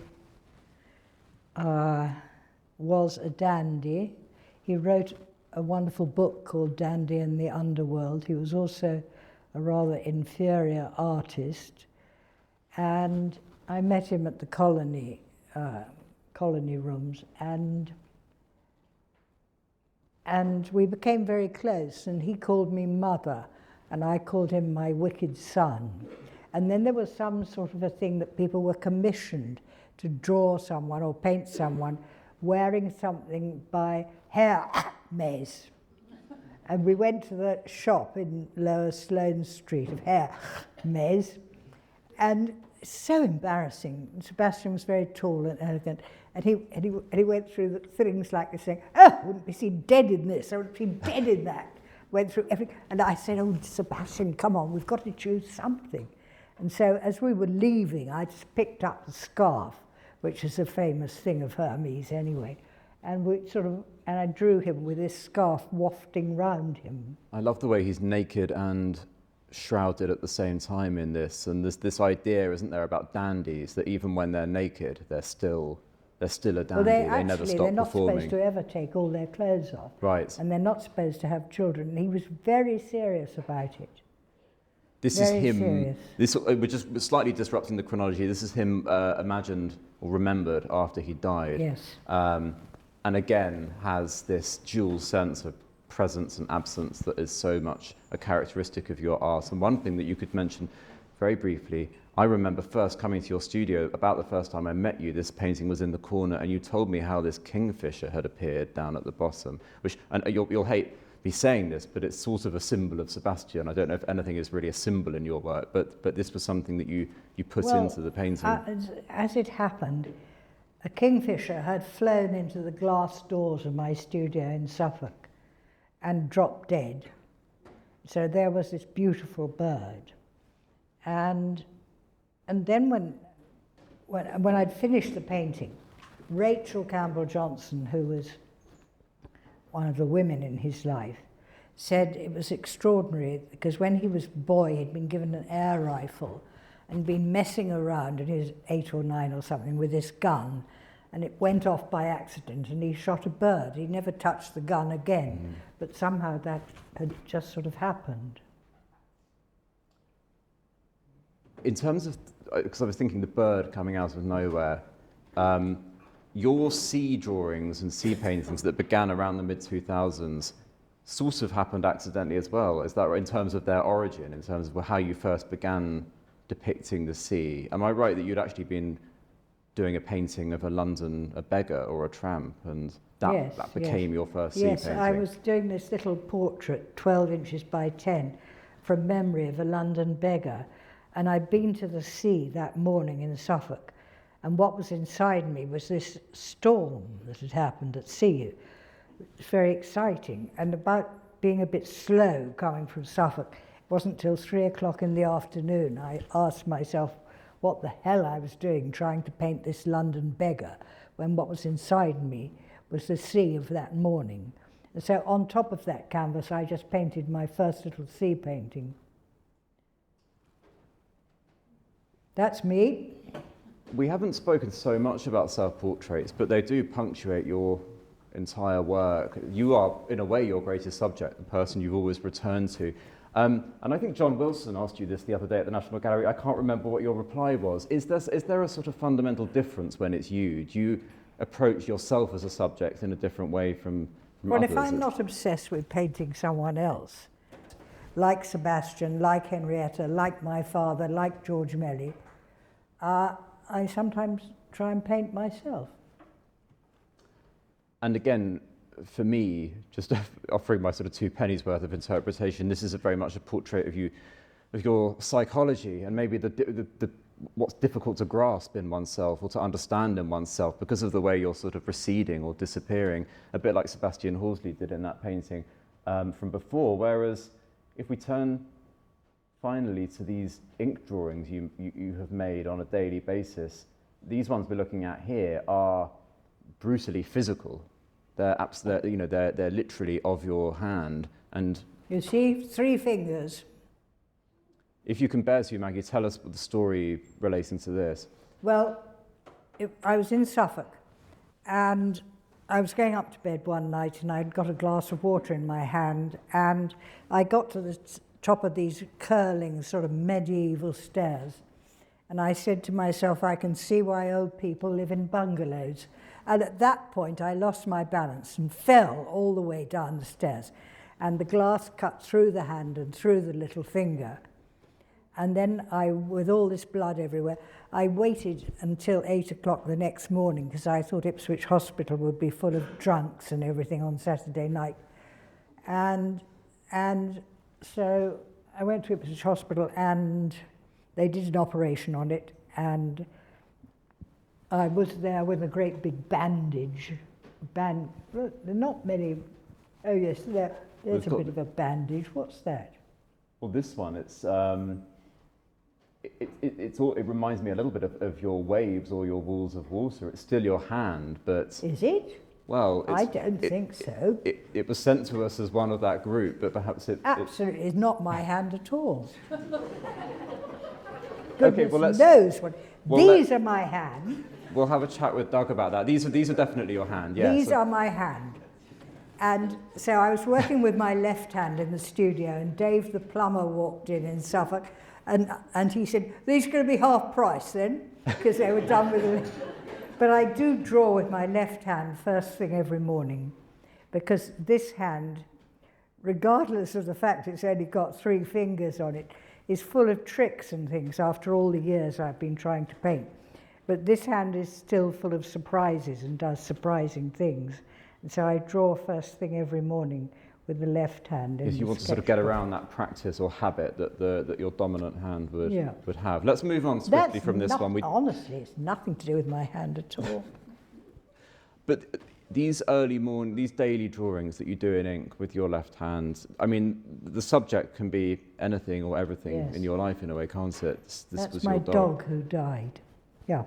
Speaker 1: was a dandy. He wrote a wonderful book called Dandy in the Underworld. He was also a rather inferior artist. And I met him at the colony rooms, and we became very close, and he called me mother, and I called him my wicked son. And then there was some sort of a thing that people were commissioned to draw someone or paint someone wearing something by Hermes. And we went to the shop in Lower Sloane Street of Hermes, and so embarrassing. Sebastian was very tall and elegant, and he went through the things like this, saying, "Oh, I wouldn't be seen dead in this, I wouldn't be dead in that." Went through everything, and I said, "Oh, Sebastian, come on, we've got to choose something." And so as we were leaving, I just picked up the scarf, which is a famous thing of Hermes anyway, and I drew him with this scarf wafting round him.
Speaker 5: I love the way he's naked and shrouded at the same time in this, and there's this idea, isn't there, about dandies, that even when they're naked, they're still a dandy.
Speaker 1: Well,
Speaker 5: they never stop
Speaker 1: they're not
Speaker 5: performing.
Speaker 1: supposed to ever take all their clothes off.
Speaker 5: Right.
Speaker 1: And they're not supposed to have children. And he was very serious about it.
Speaker 5: This
Speaker 1: Very
Speaker 5: is him.
Speaker 1: serious.
Speaker 5: We're just slightly disrupting the chronology. This is him imagined or remembered after he died.
Speaker 1: Yes.
Speaker 5: And again has this dual sense of presence and absence that is so much a characteristic of your art. And one thing that you could mention very briefly I remember first coming to your studio, about the first time I met you, this painting was in the corner, and you told me how this kingfisher had appeared down at the bottom, which, and you'll hate me saying this, but it's sort of a symbol of Sebastian. I don't know if anything is really a symbol in your work, but this was something that you put into the painting.
Speaker 1: As it happened, a kingfisher had flown into the glass doors of my studio in Suffolk and dropped dead. So there was this beautiful bird. And then when I'd finished the painting, Rachel Campbell-Johnson, who was one of the women in his life, said it was extraordinary because when he was a boy, he'd been given an air rifle and been messing around, and he was 8 or 9 or something, with this gun, and it went off by accident and he shot a bird. He never touched the gun again, but somehow that had just sort of happened.
Speaker 5: In terms of, because I was thinking the bird coming out of nowhere, your sea drawings and sea paintings that began around the mid-2000s sort of happened accidentally as well. Is that right, in terms of their origin, in terms of how you first began depicting the sea? Am I right that you'd actually been doing a painting of a beggar or a tramp, and that became your first sea painting? Yes,
Speaker 1: I was doing this little portrait, 12 inches by 10, from memory of a London beggar. And I'd been to the sea that morning in Suffolk, and what was inside me was this storm that had happened at sea. It was very exciting, and about being a bit slow coming from Suffolk, it wasn't till 3 o'clock in the afternoon I asked myself what the hell I was doing trying to paint this London beggar, when what was inside me was the sea of that morning. And so on top of that canvas, I just painted my first little sea painting. That's me.
Speaker 5: We haven't spoken so much about self-portraits, but they do punctuate your entire work. You are, in a way, your greatest subject, the person you've always returned to. And I think John Wilson asked you this the other day at the National Gallery. I can't remember what your reply was. Is there a sort of fundamental difference when it's you? Do you approach yourself as a subject in a different way from
Speaker 1: well,
Speaker 5: others?
Speaker 1: If I'm not obsessed with painting someone else, like Sebastian, like Henrietta, like my father, like George Melly, I sometimes try and paint myself. And
Speaker 5: again, for me, just offering my sort of 2 pennies worth of interpretation, this is very much a portrait of you, of your psychology, and maybe what's difficult to grasp in oneself or to understand in oneself because of the way you're sort of receding or disappearing, a bit like Sebastian Horsley did in that painting from before. Whereas if we turn finally to these ink drawings you have made on a daily basis, these ones we're looking at here are brutally physical. They're literally of your hand. And
Speaker 1: you see, 3 fingers.
Speaker 5: If you can bear to, Maggie, tell us the story relating to this.
Speaker 1: Well, I was in Suffolk, and I was going up to bed one night, and I'd got a glass of water in my hand, and I got to the top of these curling sort of medieval stairs, and I said to myself, I can see why old people live in bungalows. And at that point I lost my balance and fell all the way down the stairs, and the glass cut through the hand and through the little finger. And then with all this blood everywhere, I waited until 8 o'clock the next morning because I thought Ipswich Hospital would be full of drunks and everything on Saturday night. And so I went to Ipswich Hospital, and they did an operation on it, and I was there with a great big bandage. There are not many. Oh yes, there's a bit of a bandage. What's that?
Speaker 5: Well, this one, it reminds me a little bit of your waves or your walls of water. It's still your hand, but...
Speaker 1: Is it?
Speaker 5: Well,
Speaker 1: I don't think so.
Speaker 5: It was sent to us as one of that group, but perhaps it...
Speaker 1: Absolutely, it's not my hand at all.
Speaker 5: Okay, well,
Speaker 1: knows what... These are my hand.
Speaker 5: We'll have a chat with Doug about that. These are definitely your hand, yes.
Speaker 1: These are my hand. And so I was working with my left hand in the studio, and Dave the plumber walked in Suffolk, and he said, these are going to be half price then, because they were done with the... But I do draw with my left hand first thing every morning, because this hand, regardless of the fact it's only got 3 fingers on it, is full of tricks and things after all the years I've been trying to paint. But this hand is still full of surprises and does surprising things. And so I draw first thing every morning with the left hand.
Speaker 5: If you want to sort of get around that practice or habit that your dominant hand would have. Let's move on swiftly from this one.
Speaker 1: Honestly, it's nothing to do with my hand at all.
Speaker 5: But these these daily drawings that you do in ink with your left hand, I mean, the subject can be anything or everything in your life in a way, can't it? This
Speaker 1: That's
Speaker 5: was
Speaker 1: my
Speaker 5: your
Speaker 1: dog who died. Yeah.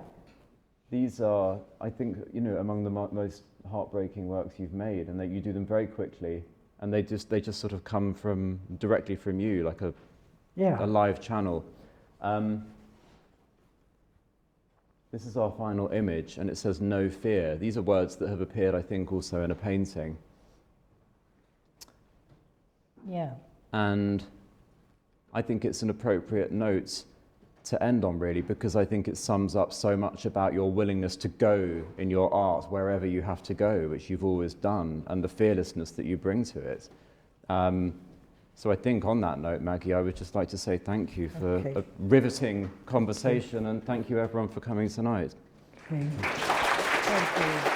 Speaker 5: These are, I think, among the most heartbreaking works you've made, and that you do them very quickly, and they just sort of come directly from you, like a live channel. This is our final image, and it says "no fear." These are words that have appeared, I think, also in a painting.
Speaker 1: Yeah.
Speaker 5: And I think it's an appropriate note to end on, really, because I think it sums up so much about your willingness to go in your art wherever you have to go, which you've always done, and the fearlessness that you bring to it. So I think on that note, Maggie, I would just like to say thank you for a riveting conversation, and thank you everyone for coming tonight.
Speaker 1: Okay. Thank you.